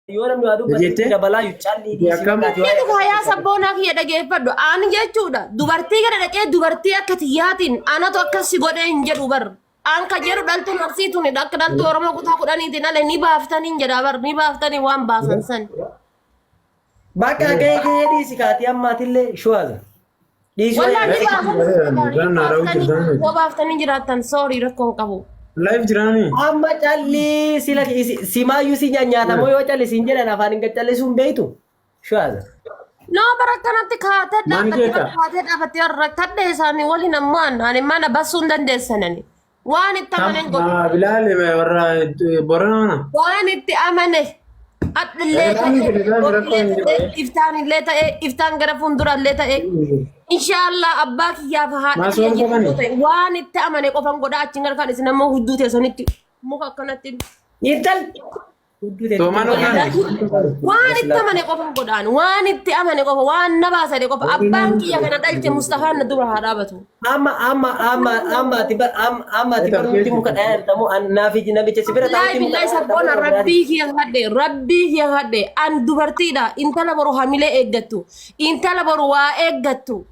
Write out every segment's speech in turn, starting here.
yoo namni waa dubbate dabalaa yuucaalli dhiisii bakkaati Wanti dhugaa yaa sabboonaa kiyya dhageeffadhu. Ani jechuudha. Dubartii kana dhaqee dubartii akka tiyyaatiin anatu akkasi godhee hin jedhu bar. An ka jedhu dhaltuu narsiituun akka dhaltuu Oromoo kutaa kudhaniitiin ala ni baaftanii jedha bar. Ni baaftanii waan baasan san. bakka gahee dhiisii kaati ammaatillee shuwaza. Dhiisii Wallaan ni baaftanii yoo baaftanii jiraattan soorii rakkoon qabu. Live jirani. amma calli sila simaayyuu si nyaatamoo yoo calli siin jedhan afaan hin callisuun beeytu shuwaza. No bara kanatti kaatee dhaabattee warra tadhee isaanii waliin ammaan ani mana bassuu hin dandeessanani. Waan itti amanen godhu. Bilal warra Borana. Waan itti amane. Adillee ta'e iftaanillee ta'e iftaan gara fuuldurallee ta'e inshallah abbaa kiyyaaf haadha waan itti amane qofan godha achiin gara kan isin ammoo hudduu teessanitti muka akkanatti Intal. waan itti amane qofan godhaan waan itti amane qofa waan na baasade qofa abbaan kiyya kana dhalche Mustafaan na dura haa dhaabatu. amma tiba nuti muka dhayartamu naafi namicha sibira Wallahi billahi sabboona rabbii kiyya hadhe an dubartiidha intala boru hamilee eeggattu intala boru waa eeggattu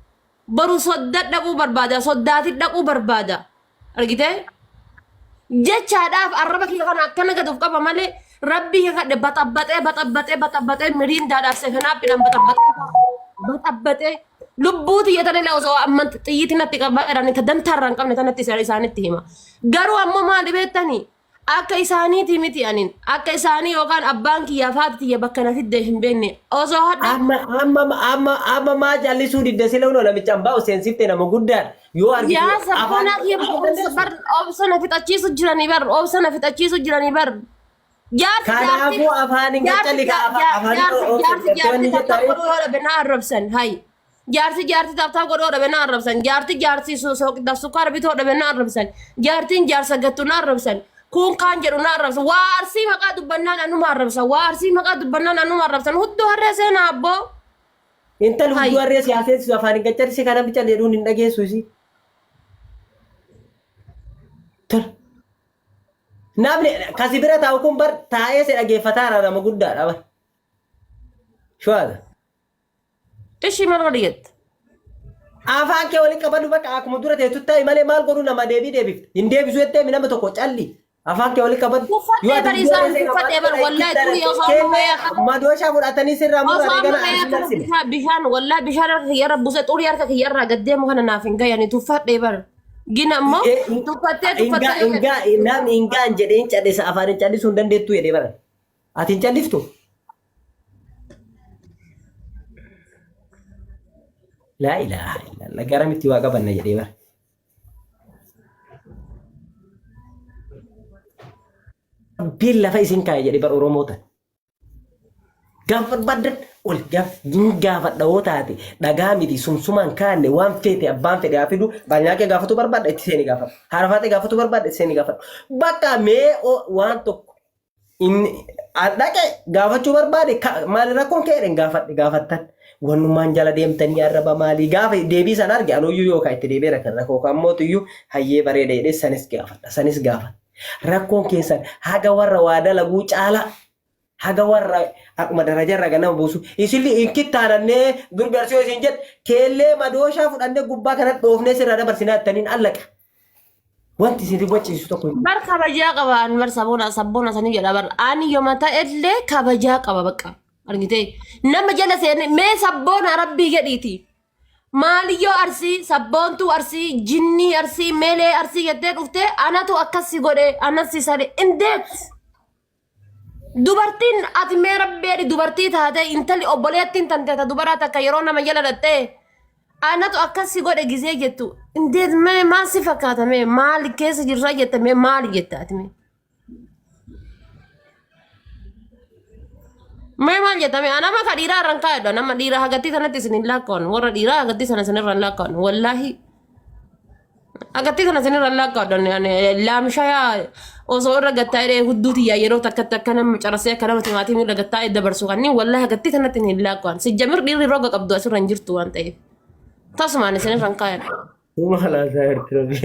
boru soddaa dhaquu barbaada soddaatii dhaquu barbaada argite jechaadhaaf arraba kiyya kana akkana gaduuf qaba malee rabbii kiyya hadhe baxabbaxee miriindaadhaaf sefanaapidhaan baxabbaxee lubbuuti yetanillee osoo amma xiyyiitiin natti qabaadhaan itti dantaarraa hin qabne tanatti isaanitti hima garuu ammoo maali beektanii akka isaaniiti miti anin akka isaanii yookaan abbaan kiyyaa faati tiyya bakka na fidde hin beekne osoo hadda amma maa jallisuu didde sila unoo namicha ambaa useensifte nama guddaadha yoo argite yaa sabboonaa kiyya bar obsa na fixachiisu jiranii bar obsa na fixachiisu jiranii bar kanaafuu afaan hin gacalli jaarsi taaftaa godhoo dhabe na arrabsan jaarsi sukkaara bitoo dhabe na arrabsan jaartiin jaarsa gattu na arrabsan kun kaan jedhu na arrabsan waa arsii maqaa dubbannaan anuma arrabsan waa arsii maqaa dubbannaan anuma arrabsan hudduu harree seenaa abboo intal hudduu harree siyaaseessisu afaan hin gacalli kana bicha jedhuun hin dhageessu isi namni kasi bira taa'u kun bar taa'ee si dhageeffataara nama guddaadha bar shuwaadha. Ishi maal godhiyetta? Afaan kee waliin qabadhu bakka akkuma dura teessu ta'i malee maal godhuu nama deebifte hin deebisu jettee nama tokko calli afaan kee waliin qabadhu. Uffatee bar wallahi turii osoo madooshaa fudhatanii sirraa murraa bishaan wallahi bishaan harka kiyyarra buuse xurii harka kiyyarraa gaddeemu kana naaf hin gayani tuffadhee bar gina ammoo tuffattee namni hingaan jedhee hin calleessa afaan hin callisuu hin dandeettu jedhee bara ati hin calliftu. La ilaha illallah garamitti waa qabanna jedhee bara. Rabbiin lafa isin kaa'e jedhee bara Oromoota. Gaafa barbaadan ol gaafadha yoo taate dhagaa miti sumsumaan kaanne waan feete abbaan fedhe haa fidu baay'inaakee gaafatu barbaadha itti seeni gaafadhu. Harfaatee gaafatu barbaadha itti seeni gaafadhu. Bakka mee waan tokko dhaqee gaafachuu barbaade maali rakkoon ka'e gaafattan. Wanumaan jala deemtanii arraba maalii gaafa deebii sana arge anuyyuu yookaan itti deebi'ee rakkan rakkoo kan mootuyyuu hayyee bareeda jedhee sanis gaafadha. Rakkoon keessan haga warra waa dalaguu caala haga warra akkuma darajarra ganama buusu isilli inkittaanannee gurgaarsoo isin jedhe keellee madooshaa fudhannee gubbaa kanatti dhoofnee sirraa dabarsinaa jettaniin allaqa. Wanti isin ribachiisu tokko. Bar kabajaa qaba ani bar sabboona sanii jedha bar ani yooma ta'ellee kabajaa qaba bakka. Argite nama jala seene mee sabboona rabbii gadhiiti maaliyyoo arsii sabboontuu arsii jinnii arsii meelee arsii jettee dhufte anatu akkasi godhe anasi sade indeet dubartiin ati mee rabbeedhi dubartii taate intalli obboleettiin tanteeta dubaraa takka yeroo nama jala dhattee anatu akkasi godhe gisee jettu indeet mee maal si fakkaata mee maali keessa jirra jetta mee maali jetta ati mee Memang ya tapi anak mah kadira orang kaya dan nama dira hagati sana tisinin lakon, warna dira hagati sana sini ran lakon, wallahi hagati sana sini ran lakon dan lam saya oso orang gata ide hudut ya yero tak nama cara saya karena mati udah gata ide bersukan ni wallahi hagati sana tisinin lakon, si jamir diri roga kabdu asur anjir tuan teh, tas mana sini ran kaya. Malah saya terus.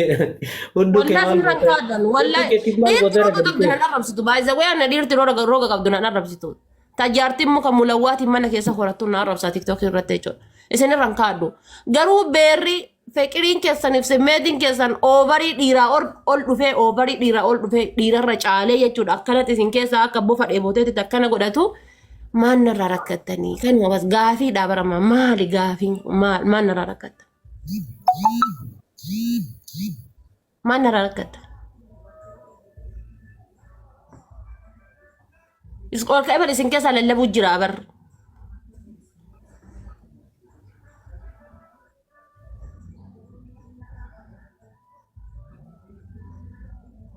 Wallahi sini ran kaya dan wallahi itu roga kabdu na Arab situ, by the way anak diri roga kabdu na Arab situ. tajaartiin muka mulawwaatiin mana keessa horattu na arrabsaa tiktookii irratti jechuudha. Isin irraan kaaddu. Garuu beerri feqiriin keessaniif simmeetiin keessan oovarii dhiiraa ol dhufee oovarii dhiiraa ol dhufee dhiirarra caalee jechuudha. Akkanatti isin keessaa akka bofa dheeboteetti akkana godhatu maan narraa rakkattanii kanuma bas gaafii dhaabarama maali gaafiin maan narraa rakkatta. Maan narraa rakkatta. Ol ka'ee isin keessaa lallabuu jira bar.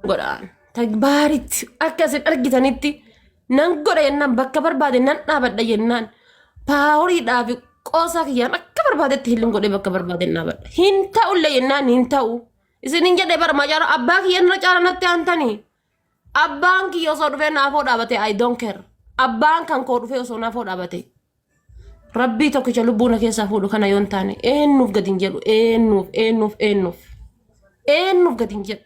Godhaan tagbaaritti akka isin argitanitti nan godha jennaan bakka barbaade nan dhaabadha jennaan paawuriidhaa fi qoosaa kiyyaan akka barbaadetti hilin godhee bakka barbaade dhaabadha. Hin ta'ullee jennaan hin ta'u. Isin hin jedhee bara macaara abbaa kiyya irra caala natti aantanii. Abbaan kiyya osoo dhufee naafoo dhaabate I don't care. Abbaan kan koo dhufee osoo naafoo dhaabate. Rabbii tokkicha lubbuuna keessaa fuudhu kana yoon taane eenyuuf gadi hin jedhu eenyuuf gadi hin jedhu.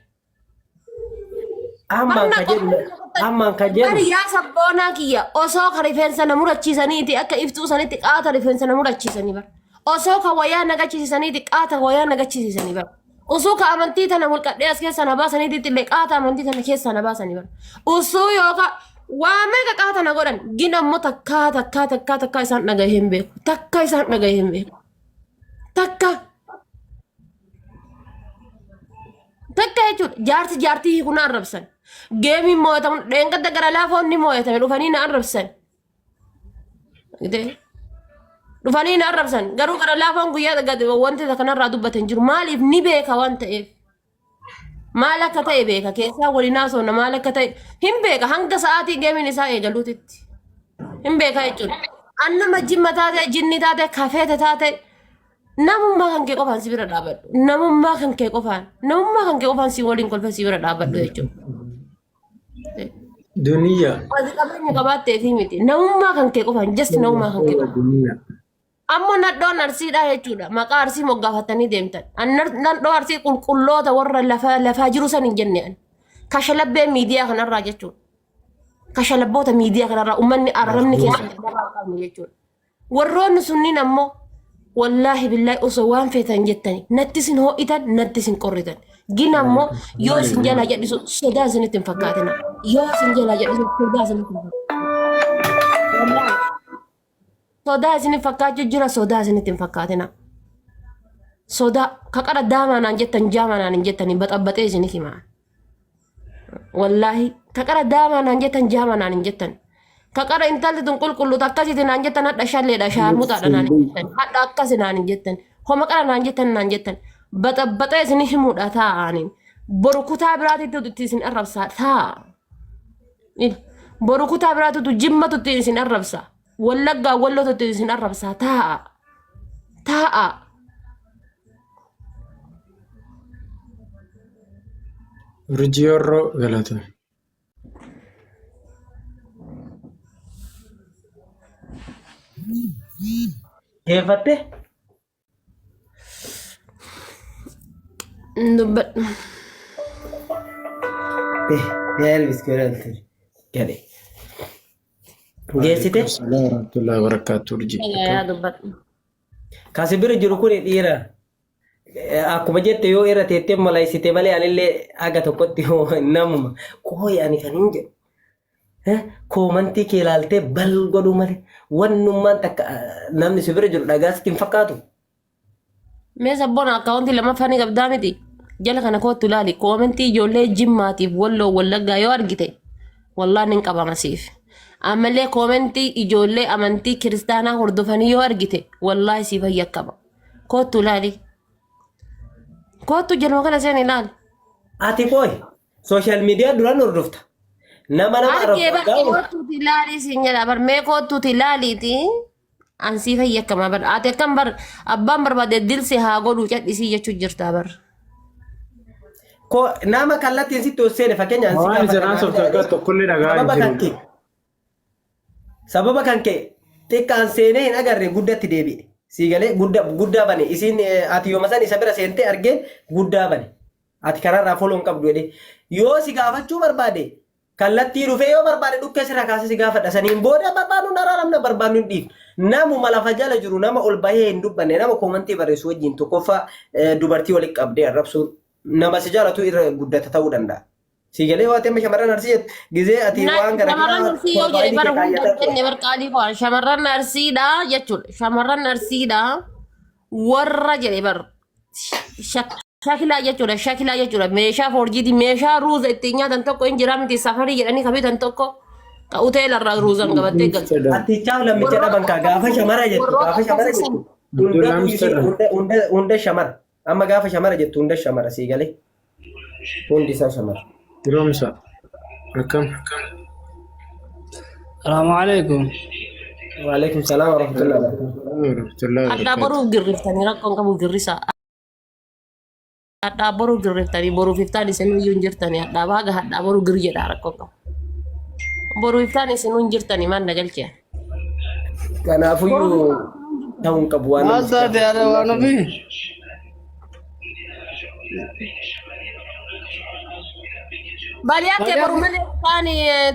Amman ka jedhu. Bari yaa sabboonaa kiyya osoo ka rifeensa na murachiisaniiti akka iftuu sanitti qaata rifeensa na murachiisanii bara. Osoo ka wayyaa nagachiisaniiti qaata wayyaa nagachiisanii bara. Osoo ka amantii tana mulqadhee as keessa na baasaniiti illee qaata amantii tana keessa na baasanii bara. Osoo yookaan waa meeqa qaata na godhan gina immoo takkaa isaan dhagahee hin beeku. Takka isaan dhagahee hin beeku. Takka jechuudha jaartii kun arrabsan. Geemiin moo'atamu dheengadda gara laafoonni moo'atame dhufanii na arrabsan. Dhufanii na arrabsan garuu gara laafoon guyyaa dhagate wanti kanarraa dubbatan jiru maaliif ni beeka waan ta'eef. Maal akka ta'e beeka keessaa waliin haasofna maal akka ta'e hin beeka hanga sa'aatii geemiin isaa eegaluutitti. Hin beeka jechuudha. Annama jimma taate jinni taate kafeete taate namummaa kan kee qofaan si bira dhaabadhu. Namummaa kan kee qofaan si waliin kolfa si bira dhaabadhu jechuudha. Duniyaa. Wanti qabeenya qabaattee fi miti. Namummaa kan kee qofaan just namummaa kan kee qofaan. Ammoo nadhoon arsiidhaa jechuudha. Maqaa arsii moggaafatanii deemtan. Nadhoo arsii qulqulloota warra lafaa jiru san hin jenne. Kashalabbee miidiyaa kanarraa jechuudha. Kashalabboota miidiyaa kanarraa uummanni arrabni keessatti dabaa qabne jechuudha. Warroonni sunniin ammoo wallaahi billaahi osoo waan feetan jettani natti isin ho'itan natti isin qorritan. Gina ammoo yoo isin jalaa jedhisu sodaa isinitti hin fakkaatina. Yoo isin jalaa jedhisu sodaa isinitti hin fakkaatina. Sodaa isin fakkaachuu jira sodaa isinitti hin fakkaatina. Sodaa kaqara daamanaan jettan jaamanaan hin jettanii baxabbaxee isin himaa. Wallaahi kaqara daamanaan jettan jaamanaan hin jettan. Kaqara intalli tun qulqulluuta akkasitti naan jettan hadha shalleedha shaarmuxaadha naan hin jettan. Hadha akkasi naan hin jettan. Homa qara naan jettan. Baxabbaxee isin himuudha taa'aniin. Boru kutaa biraatitti isin arrabsaa taa'a. Boru kutaa biraatitti jimmatutti isin arrabsaa. Wallaggaa wallootutti isin arrabsaa taa'a. Urjiyorro galata. Keeffatte? Dubbadhu. Yaari biskooratti gade. Geessite? Assalamu warahmatullahi wabarakatuh urji. Yaa dubbadhu. Kasi bira jiru kun dhiira. Akkuma jette yoo irra teettee malaysite malee anillee aga tokkotti namuma qooyi ani kan hin jedhu. Koomantii kee ilaaltee bal godhu malee wannummaan takka namni si bira jiru dhagaa sitti hin fakkaatu. Mee sabboon akkaawuntii lammaffaa ni qabdaa miti. Jala kana kootu ilaali. Koomentii ijoollee jimmaatiif walloo wallaggaa yoo argite wallaan hin qabama siif. Ammallee koomentii ijoollee amantii kiristaanaa hordofanii yoo argite wallaahi siif ayyakkama. Kootu ilaali. Kootu jaluma kana seen ilaali. Ati kooyi sooshaal miidiyaa duraan hordofta. Nama argee bakki kootuuti ilaali siin jedha bar mee kootuuti ilaaliiti. Ansiif ayyakkama bar ati akkam bar abbaan barbaade dilsi haa godhuu cadhisii jechuu jirta bar. Nama kallattiin sitti hojjeene fakkeenyaan Waan isaan sooftaa tokkollee dhagaa hin jiru. Sababa kan kee xiqqaan seenee hin agarre guddatti deebi'e. Siigalee guddaa bane isin ati yooma san isa bira seentee argee guddaa bane. Ati kanarraa foloo hin qabdu jedhee yoo si gaafachuu barbaade kallattii dhufee yoo barbaade dhukkee sirra kaasee si gaafadha saniin booda barbaadu nararamna barbaadu hin dhiif namu malafa jala jiru nama ol bahee hin dubbanne nama koomantii barreessu wajjin tokkoffaa dubartii walitti qabdee arrabsuun nama si jaalatu irra guddata ta'uu danda'a. Si galee waa ta'e shamarran arsii gizee ati waan gara shamarran arsii yoo jedhe bara hunda kenne barqaalii fa'aa shamarran arsiidha jechuudha shamarran arsiidha warra jedhe bar shakilaa jechuudha meeshaa forjiiti meeshaa ruuza ittiin nyaatan tokko hin jira miti safarii jedhanii kabitan tokko hoteela irraa ruuzan qabattee galchu. Ati chaaf lammicha dhaban kaa gaafa shamara jettu hunda shamara amma gaafa shamara jettu hunda shamara si galee hundi isaa shamara. Diromsa akkam. Assalamu alaikum. Waalaikum salaam wa rahmatullahi wa barakatuh. Adda boruuf girriftanii rakkoon qabu girrisa. Adda boruuf girriftanii boruuf iftaan isin iyyuu hin jirtanii adda baaga adda boruuf gir jedha rakkoon qabu. Boruuf iftaan isin hin jirtanii maal na galchee. Kanaafuyyuu ta'uun qabu waan. Masa de ada waan ofi. Baliyaa kee barumalee kan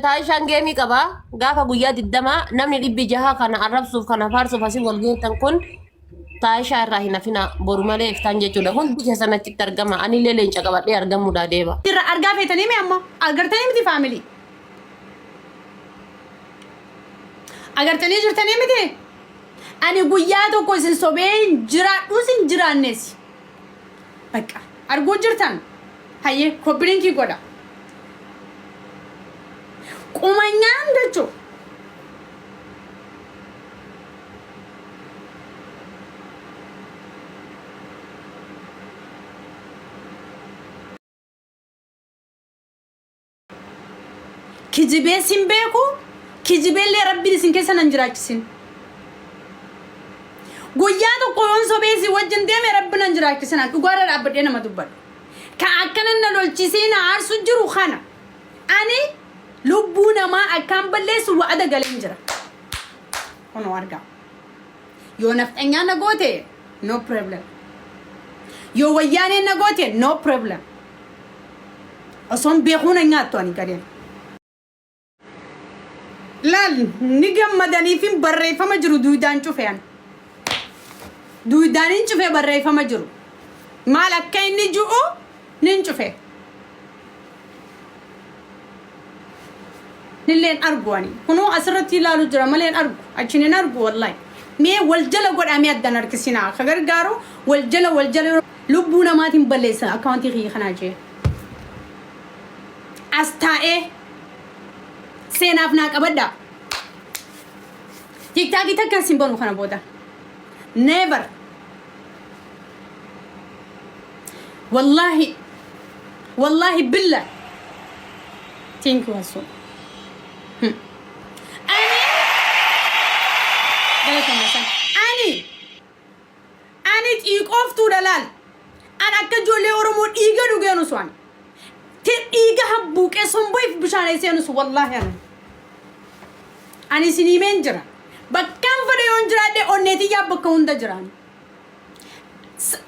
taa'ishaan geemii qaba gaafa guyyaa 20 namni 600 kana arrabsuuf kana faarsuuf asii wal geessan kun taa'ishaa irraa hin hafina barumalee iftaan jechuudha hundi keessan achitti argama ani illee leenca qabadhee argamuudha deema. Irra argaa feetanii mee amma agartanii miti faamilii agartanii jirtanii miti ani guyyaa tokko isin sobee jiraadhus hin jiraannes bakka arguu jirtan hayyee kobbiriinkii godha. Kumanyaan jechuun kijibee sin beeku kijibeellee rabbiin isin keessa nan jiraachisin guyyaa tokko yoon sobee isin wajjin deeme rabbi nan jiraachisin dhugaadha dhaabbadhee nama dubbadhu kan akkana na lolchisee na aarsu jiru kana ani lubbuu namaa akkaan balleessu wa'ada galeen jira. Kunoo argaa. Yoo nafxanyaa na goote no problem. Yoo wayyaanee na goote no problem. Osoon beekuu na nyaattu ani gadeen. Laal ni gammadanii fi barreeffama jiru duudaan cufeen. Duudaan hin cufee barreeffama jiru. Maal akka inni jiru nin cufee. Nilleen arguani kunoo asirratti ilaalu jira maleen argu achinin argu wallahi mee waljala godhamee addan harkisina ka gargaaru waljala lubbuu namaatiin balleessa akkawantii kiyya kanaa jee as taa'ee seenaaf naa qabadha tiktaakii takkan sin banu kana booda never wallahi billah thank you asu ani xiiqooftuu dalaal an akka ijoollee oromoo dhiiga dhugeenu su'an te dhiiga habbuuqee somboif bishaan seenu su wallaahi ani isin himeen jira bakkaan fedhe yoon jiraadhe onneetii yaa bakka hunda jiraan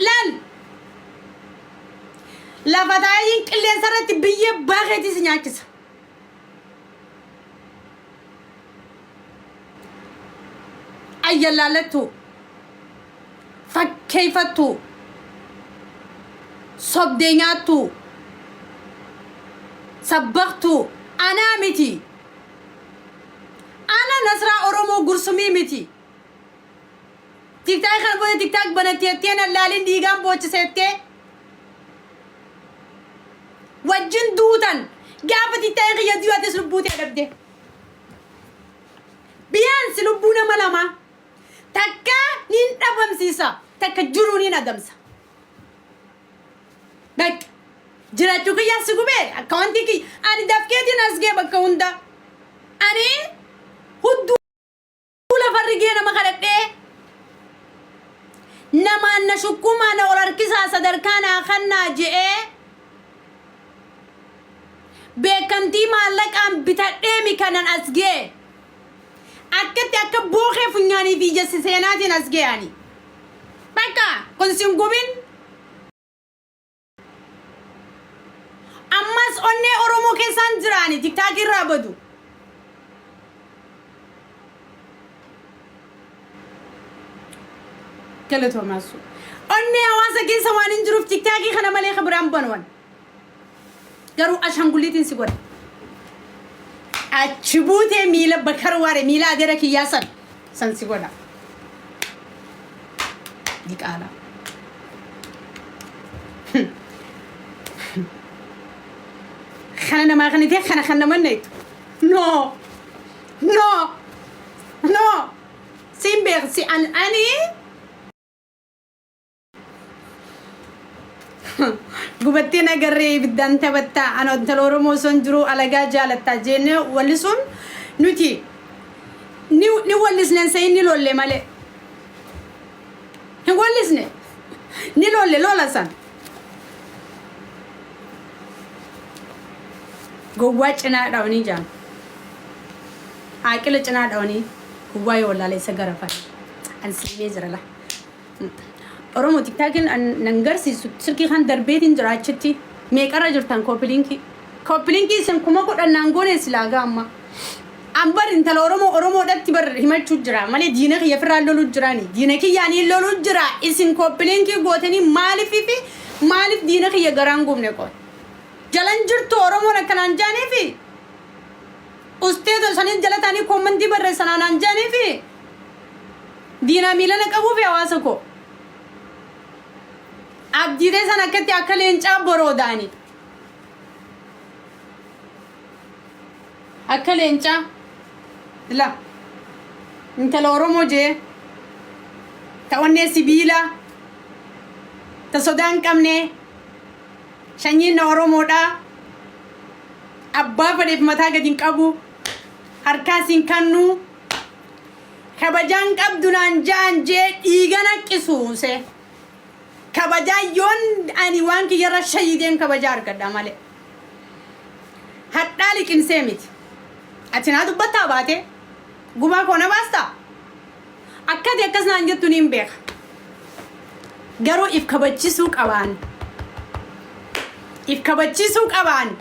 laal lafa taa'ee qilleensa irratti biyyee baaqeetii si nyaachisa. Ayyalalatu fakkeeffatu sobdeenyaatu sabbaqtu anaa miti ana nasraa oromoo gursumii miti tiktaak kan booda tiktaak banateettee nallaalin dhiigaan boochiseettee wajjin duutan gaafa tiktaak kiyya diyaates lubbuutee dhabde biyaansi lubbuu nama lamaa takka nin dhabamsiisa takka jiru nin adamsa bak jiraachuu kiyyaa si gubee akka wanti kiyya ani dafkeetiin as gee bakka hunda ani hudduu lafarri gee nama kadhadhee namaan na shukkumaa na ol harkisaa sadarkaa naa kannaa je'ee beekamtii maallaqaan bitadhee mi kanan as gee akkatti akka bookee funyaanii fi jessi seenaatiin as geeyani bakka kun sin gubin ammas onnee oromoo keessaan jira ta'ani tiktok irraa badu kaleto masu onne hawaasa keessa waan hin jiruuf tiktok kana malee khabran banwan garu ashangulitin si godha achibute mila bakar ware mila agara kiyasan san si godha dikala خلنا ما خليتي خلنا منيت نو نو نو سيمبر سي اني قبتينا قري بدان تبتا انا انتلورو موسنجرو على جالتا جين ولسون نوتي ني ولسن سيني لولي مالي ني ولسن ني لولي لولا سان gowwa cina dawni jam akila cina dawni gowwa yo wallahi sagarafa an sibe zirala oromo tiktakin an nangarsi sirki khan darbetin jiraachiti me qara jirtan kopilinki sen kuma ko dan nangone silaga amma ambar inta oromo datti bar himachu jira male diina khiya firallo lu jirani diina ki yani lolu jira isin kopilinki gotani malififi malif diina khiya garangumne ko jalan jirtu oromo nakanan jani fi ustad sanin jalatani komanti barre sananan jani fi dina milana qabu fi awasa ko abdire sanakati akalencha borodani akalencha la inta oromo je tawanne sibila ta sodan kamne shanyi na oromo da abba fade mata gadin qabu harkasin kannu kabajan qabdunan janje digana qisuse kabajan yon ani wanki yara shayiden kabajar gadda male haddali kin semit atina dubbata baate guma kona basta akkade kasna anjetu nimbe garo if kabachisu qaban if kabachisu qaban